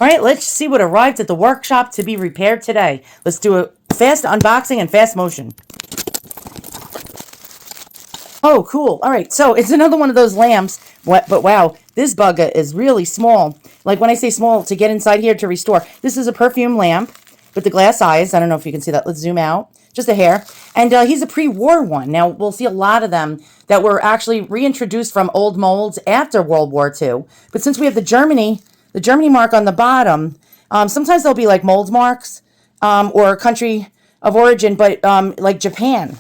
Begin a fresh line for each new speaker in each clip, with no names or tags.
All right, let's see what arrived at the workshop to be repaired today. Let's do a fast unboxing and fast motion. Oh, cool. All right, so it's another one of those lamps. But wow, this bugger is really small. Like when I say small, to get inside here to restore. This is a perfume lamp with the glass eyes. I don't know if you can see that. Let's zoom out. Just a hair. And he's a pre-war one. Now, we'll see a lot of them that were actually reintroduced from old molds after World War II. But since we have the Germany mark on the bottom, sometimes there'll be like mold marks or country of origin, but like Japan.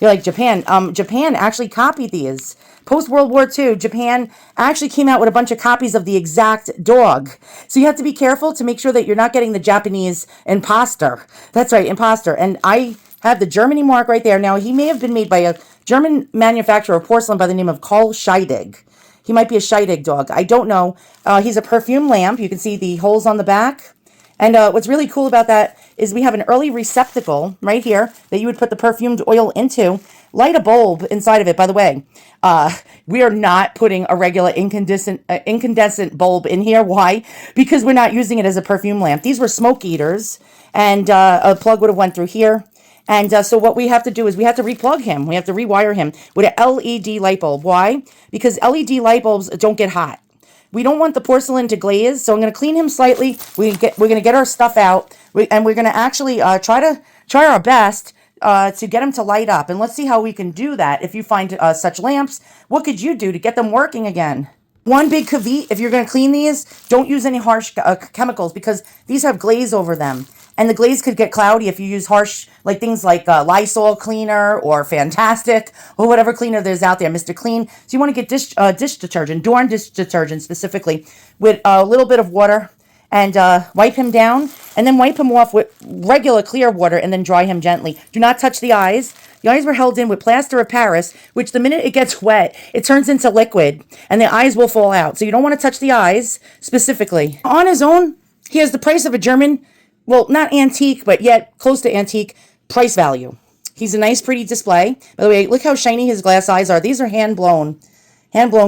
You're like, Japan. Japan actually copied these. Post-World War II, Japan actually came out with a bunch of copies of the exact dog. So you have to be careful to make sure that you're not getting the Japanese imposter. That's right, imposter. And I have the Germany mark right there. Now, he may have been made by a German manufacturer of porcelain by the name of Carl Scheidig. He might be a Scheidig dog. I don't know. He's a perfume lamp. You can see the holes on the back. And what's really cool about that is we have an early receptacle right here that you would put the perfumed oil into. Light a bulb inside of it. By the way, we are not putting a regular incandescent bulb in here. Why? Because we're not using it as a perfume lamp. These were smoke eaters, and a plug would have went through here. And so what we have to do is we have to replug him. We have to rewire him with an LED light bulb. Why? Because LED light bulbs don't get hot. We don't want the porcelain to glaze, so I'm going to clean him slightly. We're going to get our stuff out, and we're going to actually try our best to get him to light up. And let's see how we can do that. If you find such lamps, what could you do to get them working again? One big caveat, if you're going to clean these, don't use any harsh chemicals because these have glaze over them. And the glaze could get cloudy if you use harsh, like things like Lysol cleaner or Fantastic or whatever cleaner there's out there, Mr. Clean. So you want to get dish detergent, Dawn dish detergent specifically, with a little bit of water and wipe him down. And then wipe him off with regular clear water and then dry him gently. Do not touch the eyes. The eyes were held in with plaster of Paris, which the minute it gets wet, it turns into liquid and the eyes will fall out. So you don't want to touch the eyes specifically. On his own, he has the price of a German, well, not antique, but yet close to antique price value. He's a nice, pretty display. By the way, look how shiny his glass eyes are. These are hand-blown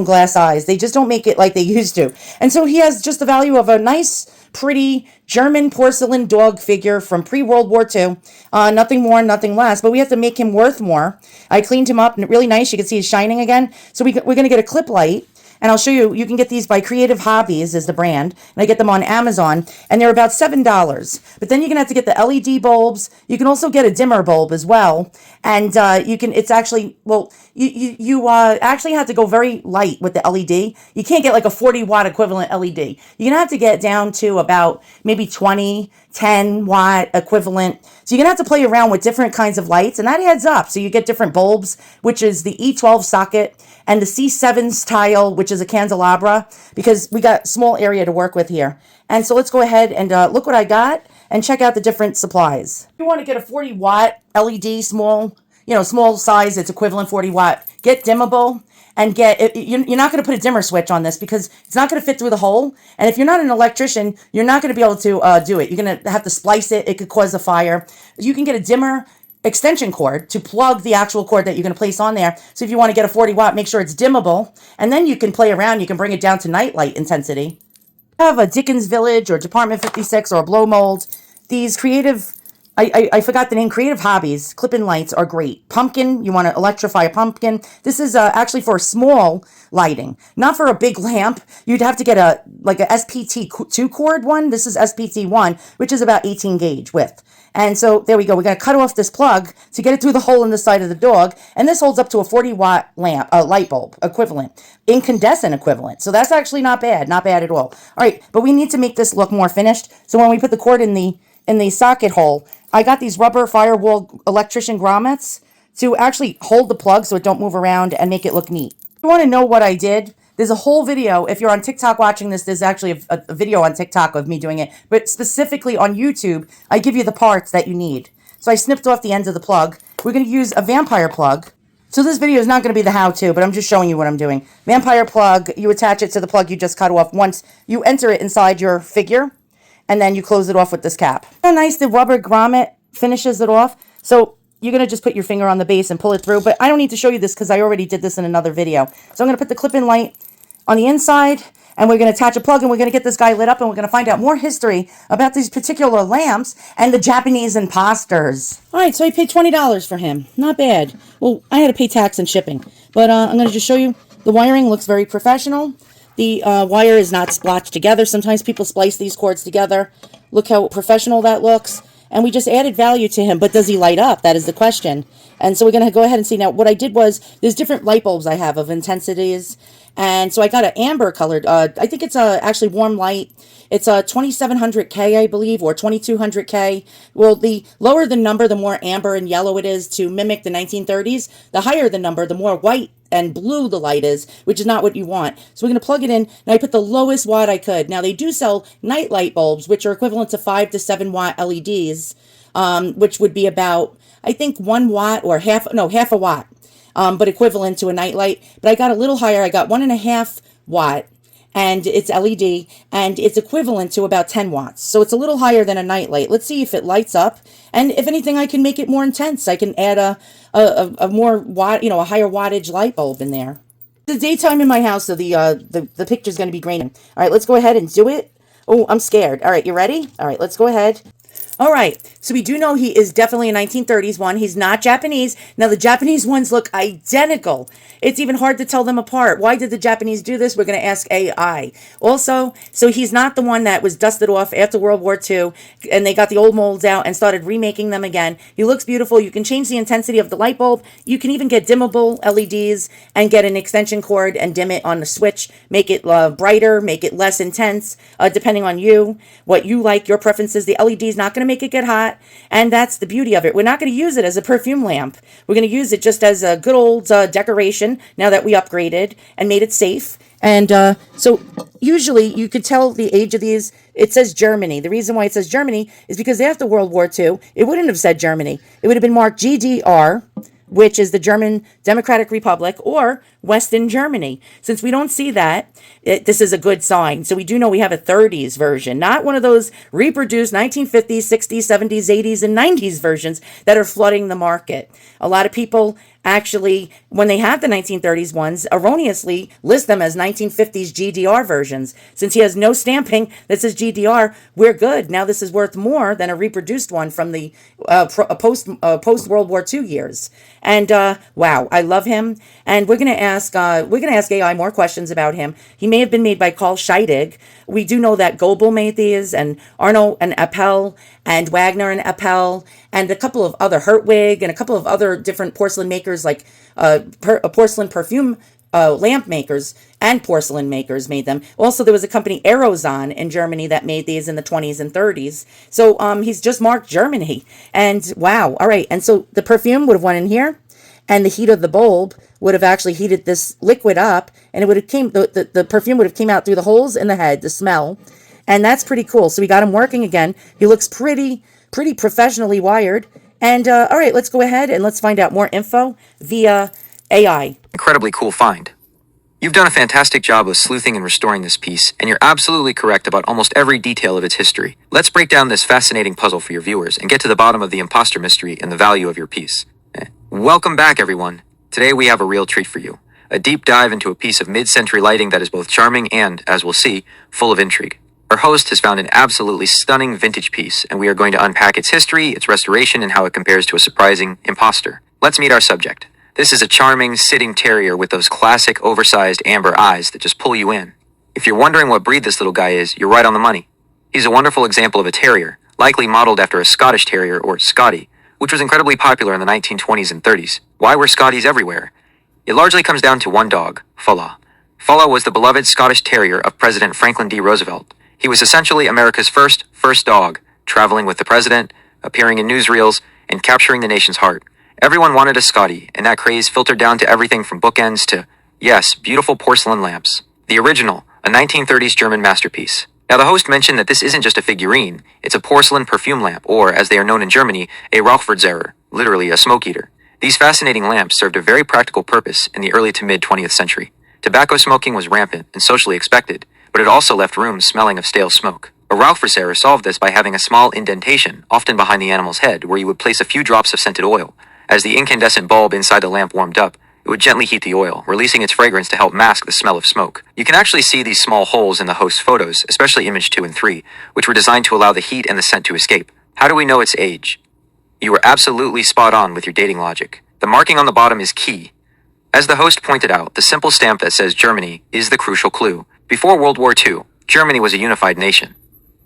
glass eyes. They just don't make it like they used to. And so he has just the value of a nice, pretty German porcelain dog figure from pre-World War II. Nothing more, nothing less. But we have to make him worth more. I cleaned him up really nice. You can see he's shining again. So we're going to get a clip light. And I'll show you, you can get these by Creative Hobbies is the brand. And I get them on Amazon. And they're about $7. But then you're going to have to get the LED bulbs. You can also get a dimmer bulb as well. And it's actually, well, you actually have to go very light with the LED. You can't get like a 40-watt equivalent LED. You're going to have to get down to about maybe 20, 10-watt equivalent. So you're going to have to play around with different kinds of lights. And that adds up. So you get different bulbs, which is the E12 socket and the C7 style, which is a candelabra, because we got small area to work with here. And so let's go ahead and look what I got and check out the different supplies. If you want to get a 40-watt LED, small size, it's equivalent 40-watt. Get dimmable and you're not going to put a dimmer switch on this because it's not going to fit through the hole. And if you're not an electrician, you're not going to be able to do it. You're going to have to splice it. It could cause a fire. You can get a dimmer extension cord to plug the actual cord that you're going to place on there. So if you want to get a 40-watt, make sure it's dimmable. And then you can play around. You can bring it down to night light intensity. Have a Dickens Village or Department 56 or a blow mold. These creative, I forgot the name, Creative Hobbies clip-in lights are great. Pumpkin, you want to electrify a pumpkin. This is actually for small lighting, not for a big lamp. You'd have to get a SPT2 cord one. This is SPT1, which is about 18 gauge width. And so there we go. We're going to cut off this plug to get it through the hole in the side of the dog. And this holds up to a 40-watt lamp, light bulb equivalent, incandescent equivalent. So that's actually not bad at all. All right, but we need to make this look more finished. So when we put the cord in the socket hole, I got these rubber firewall electrician grommets to actually hold the plug so it don't move around and make it look neat. If you want to know what I did, there's a whole video. If you're on TikTok watching this, there's actually a video on TikTok of me doing it. But specifically on YouTube, I give you the parts that you need. So I snipped off the ends of the plug. We're going to use a vampire plug. So this video is not going to be the how-to, but I'm just showing you what I'm doing. Vampire plug, you attach it to the plug you just cut off once you enter it inside your figure, and then you close it off with this cap. How nice the rubber grommet finishes it off. So you're going to just put your finger on the base and pull it through, but I don't need to show you this because I already did this in another video. So I'm going to put the clip-in light on the inside, and we're going to attach a plug, and we're going to get this guy lit up, and we're going to find out more history about these particular lamps and the Japanese imposters. All right, so I paid $20 for him. Not bad. Well, I had to pay tax and shipping, but I'm going to just show you. The wiring looks very professional. The wire is not splotched together. Sometimes people splice these cords together. Look how professional that looks. And we just added value to him, but does he light up? That is the question. And so we're going to go ahead and see. Now, what I did was, there's different light bulbs I have of intensities. And so I got an amber colored, I think it's actually warm light. It's a 2700K, I believe, or 2200K. Well, the lower the number, the more amber and yellow it is to mimic the 1930s. The higher the number, the more white and blue the light is, which is not what you want. So we're going to plug it in. Now I put the lowest watt I could. Now they do sell night light bulbs, which are equivalent to 5 to 7 watt LEDs, which would be about, I think, 1 watt or half a watt, but equivalent to a night light. But I got a little higher. I got 1.5 watt, and it's LED, and it's equivalent to about 10 watts. So it's a little higher than a night light. Let's see if it lights up. And if anything, I can make it more intense. I can add a more watt, a higher wattage light bulb in there. The daytime in my house, so the picture's going to be graining. All right, let's go ahead and do it. Oh, I'm scared. All right, you ready? All right, let's go ahead. All right, so we do know he is definitely a 1930s one. He's not Japanese. Now, the Japanese ones look identical. It's even hard to tell them apart. Why did the Japanese do this? We're going to ask AI. Also, so he's not the one that was dusted off after World War II, and they got the old molds out and started remaking them again. He looks beautiful. You can change the intensity of the light bulb. You can even get dimmable LEDs and get an extension cord and dim it on the switch. Make it brighter, make it less intense, depending on you, what you like, your preferences. The LED is not going to make it get hot, and that's the beauty of it. We're not going to use it as a perfume lamp. We're going to use it just as a good old decoration now that we upgraded and made it safe. And so usually you could tell the age of these. It says Germany. The reason why it says Germany is because after World War II, it wouldn't have said Germany. It would have been marked GDR, which is the German Democratic Republic, or Western Germany. Since we don't see that, this is a good sign. So we do know we have a 30s version, not one of those reproduced 1950s, 60s, 70s, 80s, and 90s versions that are flooding the market. A lot of people actually, when they have the 1930s ones, erroneously list them as 1950s GDR versions. Since he has no stamping that says GDR, we're good. Now this is worth more than a reproduced one from the post World War II years. And wow, I love him. And we're gonna ask AI more questions about him. He may have been made by Carl Scheidig. We do know that Goebel made these, and Arno and Appel, and Wagner and Appel, and a couple of other Hertwig, and a couple of other different porcelain makers like porcelain perfume lamp makers and porcelain makers made them. Also, there was a company, Aerozon, in Germany that made these in the 20s and 30s. So he's just marked Germany. And wow, all right. And so the perfume would have went in here, and the heat of the bulb would have actually heated this liquid up, and it would have the perfume would have came out through the holes in the head, the smell. And that's pretty cool. So we got him working again. He looks pretty professionally wired. And all right, let's go ahead and let's find out more info via AI.
Incredibly cool find. You've done a fantastic job of sleuthing and restoring this piece, and you're absolutely correct about almost every detail of its history. Let's break down this fascinating puzzle for your viewers and get to the bottom of the imposter mystery and the value of your piece. Welcome back, everyone. Today we have a real treat for you. A deep dive into a piece of mid-century lighting that is both charming and, as we'll see, full of intrigue. Our host has found an absolutely stunning vintage piece, and we are going to unpack its history, its restoration, and how it compares to a surprising imposter. Let's meet our subject. This is a charming, sitting terrier with those classic, oversized amber eyes that just pull you in. If you're wondering what breed this little guy is, you're right on the money. He's a wonderful example of a terrier, likely modeled after a Scottish Terrier, or Scottie, which was incredibly popular in the 1920s and 30s. Why were Scotties everywhere? It largely comes down to one dog, Fulla. Fulla was the beloved Scottish Terrier of President Franklin D. Roosevelt. He was essentially America's first dog, traveling with the president, appearing in newsreels, and capturing the nation's heart. Everyone wanted a Scottie, and that craze filtered down to everything from bookends to, yes, beautiful porcelain lamps. The original, a 1930s German masterpiece. Now, the host mentioned that this isn't just a figurine, it's a porcelain perfume lamp, or, as they are known in Germany, a Rauchverzehrer, literally a smoke eater. These fascinating lamps served a very practical purpose in the early to mid-20th century. Tobacco smoking was rampant and socially expected, but it also left rooms smelling of stale smoke. A Rauchverzehrer solved this by having a small indentation, often behind the animal's head, where you would place a few drops of scented oil. As the incandescent bulb inside the lamp warmed up, It would gently heat the oil, releasing its fragrance to help mask the smell of smoke. You can actually see these small holes in the host's photos, especially image 2 and 3, which were designed to allow the heat and the scent to escape. How do we know its age? You were absolutely spot on with your dating logic. The marking on the bottom is key. As the host pointed out, the simple stamp that says Germany is the crucial clue. Before World War II, Germany was a unified nation.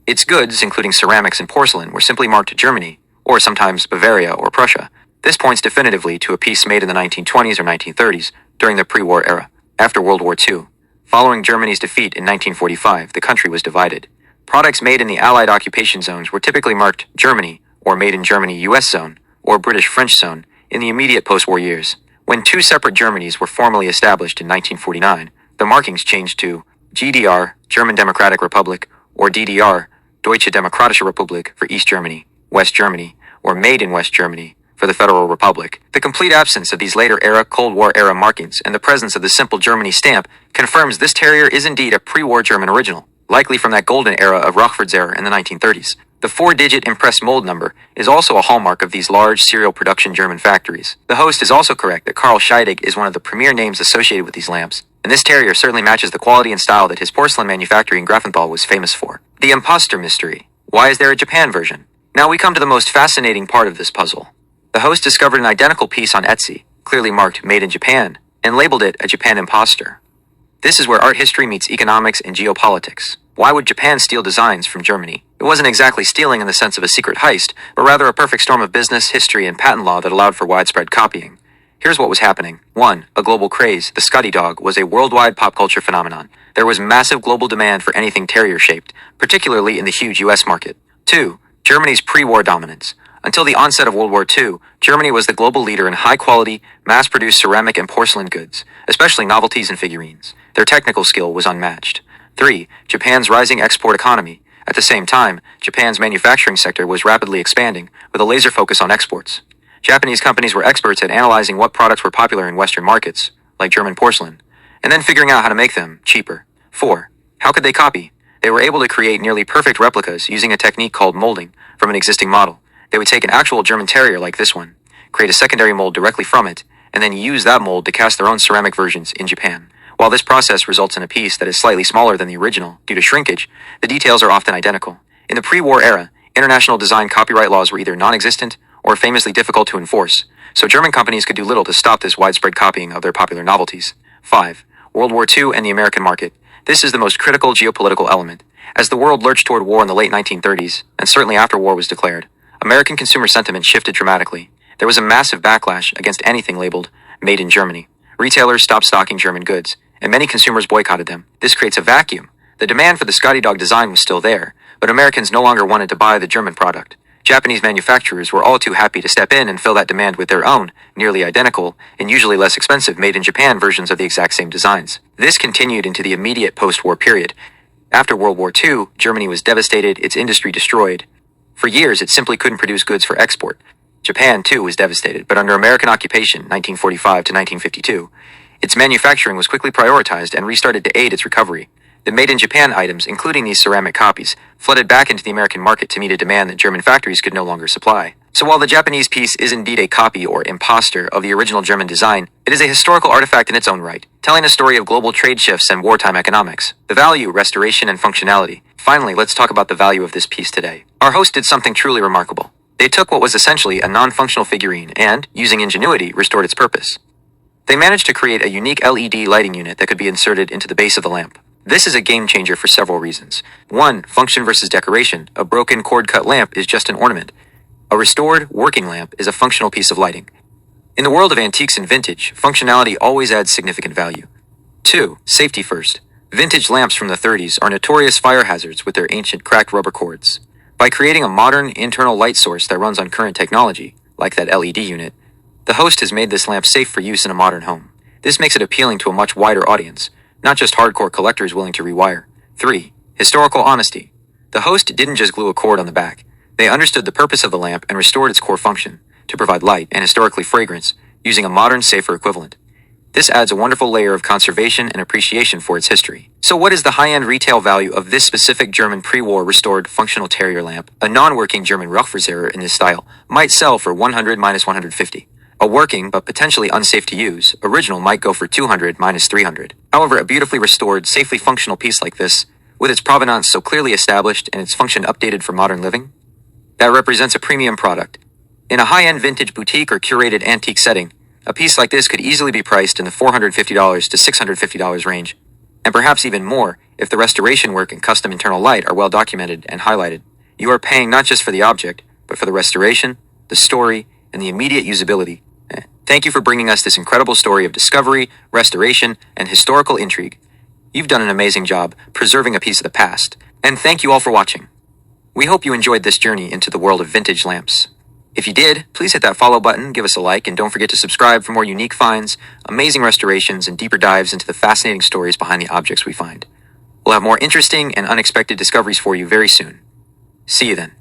Its goods, including ceramics and porcelain, were simply marked Germany, or sometimes Bavaria or Prussia. This points definitively to a piece made in the 1920s or 1930s, during the pre-war era. After World War II, following Germany's defeat in 1945, the country was divided. Products made in the Allied occupation zones were typically marked Germany, or Made in Germany US Zone, or British French Zone, in the immediate post-war years. When two separate Germanys were formally established in 1949, the markings changed to GDR, German Democratic Republic, or DDR, Deutsche Demokratische Republik for East Germany, West Germany, or Made in West Germany for the Federal Republic. The complete absence of these later-era Cold War-era markings and the presence of the simple Germany stamp confirms this Terrier is indeed a pre-war German original, likely from that golden era of Rochfort's in the 1930s. The 4-digit impressed mold number is also a hallmark of these large serial production German factories. The host is also correct that Karl Scheidig is one of the premier names associated with these lamps, and this Terrier certainly matches the quality and style that his porcelain manufactory in Grafenthal was famous for. The imposter mystery. Why is there a Japan version? Now we come to the most fascinating part of this puzzle. The host discovered an identical piece on Etsy, clearly marked Made in Japan, and labeled it a Japan imposter. This is where art history meets economics and geopolitics. Why would Japan steal designs from Germany? It wasn't exactly stealing in the sense of a secret heist, but rather a perfect storm of business, history, and patent law that allowed for widespread copying. Here's what was happening. 1. A global craze. The Scotty dog was a worldwide pop culture phenomenon. There was massive global demand for anything terrier-shaped, particularly in the huge US market. 2. Germany's pre-war dominance. Until the onset of World War II, Germany was the global leader in high-quality, mass-produced ceramic and porcelain goods, especially novelties and figurines. Their technical skill was unmatched. 3. Japan's rising export economy. At the same time, Japan's manufacturing sector was rapidly expanding, with a laser focus on exports. Japanese companies were experts at analyzing what products were popular in Western markets, like German porcelain, and then figuring out how to make them cheaper. 4. How could they copy? They were able to create nearly perfect replicas using a technique called molding from an existing model. They would take an actual German Terrier like this one, create a secondary mold directly from it, and then use that mold to cast their own ceramic versions in Japan. While this process results in a piece that is slightly smaller than the original due to shrinkage, the details are often identical. In the pre-war era, international design copyright laws were either non-existent or famously difficult to enforce, so German companies could do little to stop this widespread copying of their popular novelties. 5. World War II and the American market. This is the most critical geopolitical element. As the world lurched toward war in the late 1930s, and certainly after war was declared, American consumer sentiment shifted dramatically. There was a massive backlash against anything labeled Made in Germany. Retailers stopped stocking German goods, and many consumers boycotted them. This creates a vacuum. The demand for the Scotty dog design was still there, but Americans no longer wanted to buy the German product. Japanese manufacturers were all too happy to step in and fill that demand with their own, nearly identical, and usually less expensive made-in-Japan versions of the exact same designs. This continued into the immediate post-war period. After World War II, Germany was devastated, its industry destroyed. For years, it simply couldn't produce goods for export. Japan, too, was devastated, but under American occupation, 1945 to 1952, its manufacturing was quickly prioritized and restarted to aid its recovery. The made-in-Japan items, including these ceramic copies, flooded back into the American market to meet a demand that German factories could no longer supply. So while the Japanese piece is indeed a copy or imposter of the original German design, it is a historical artifact in its own right, telling a story of global trade shifts and wartime economics. The value, restoration, and functionality. Finally, let's talk about the value of this piece today. Our host did something truly remarkable. They took what was essentially a non-functional figurine and, using ingenuity, restored its purpose. They managed to create a unique LED lighting unit that could be inserted into the base of the lamp. This is a game changer for several reasons. 1. Function versus decoration. A broken cord-cut lamp is just an ornament. A restored, working lamp is a functional piece of lighting. In the world of antiques and vintage, functionality always adds significant value. 2. Safety first. Vintage lamps from the 30s are notorious fire hazards with their ancient cracked rubber cords. By creating a modern, internal light source that runs on current technology, like that LED unit, the host has made this lamp safe for use in a modern home. This makes it appealing to a much wider audience, not just hardcore collectors willing to rewire. 3. Historical honesty. The host didn't just glue a cord on the back. They understood the purpose of the lamp and restored its core function, to provide light and historically fragrance, using a modern, safer equivalent. This adds a wonderful layer of conservation and appreciation for its history. So what is the high-end retail value of this specific German pre-war restored functional Terrier lamp? A non-working German Rochfort's in this style might sell for 100 minus 150. A working, but potentially unsafe to use, original might go for 200 minus 300. However, a beautifully restored, safely functional piece like this, with its provenance so clearly established and its function updated for modern living, that represents a premium product. In a high-end vintage boutique or curated antique setting, a piece like this could easily be priced in the $450 to $650 range, and perhaps even more if the restoration work and custom internal light are well documented and highlighted. You are paying not just for the object, but for the restoration, the story, and the immediate usability. Thank you for bringing us this incredible story of discovery, restoration, and historical intrigue. You've done an amazing job preserving a piece of the past, and thank you all for watching. We hope you enjoyed this journey into the world of vintage lamps. If you did, please hit that follow button, give us a like, and don't forget to subscribe for more unique finds, amazing restorations, and deeper dives into the fascinating stories behind the objects we find. We'll have more interesting and unexpected discoveries for you very soon. See you then.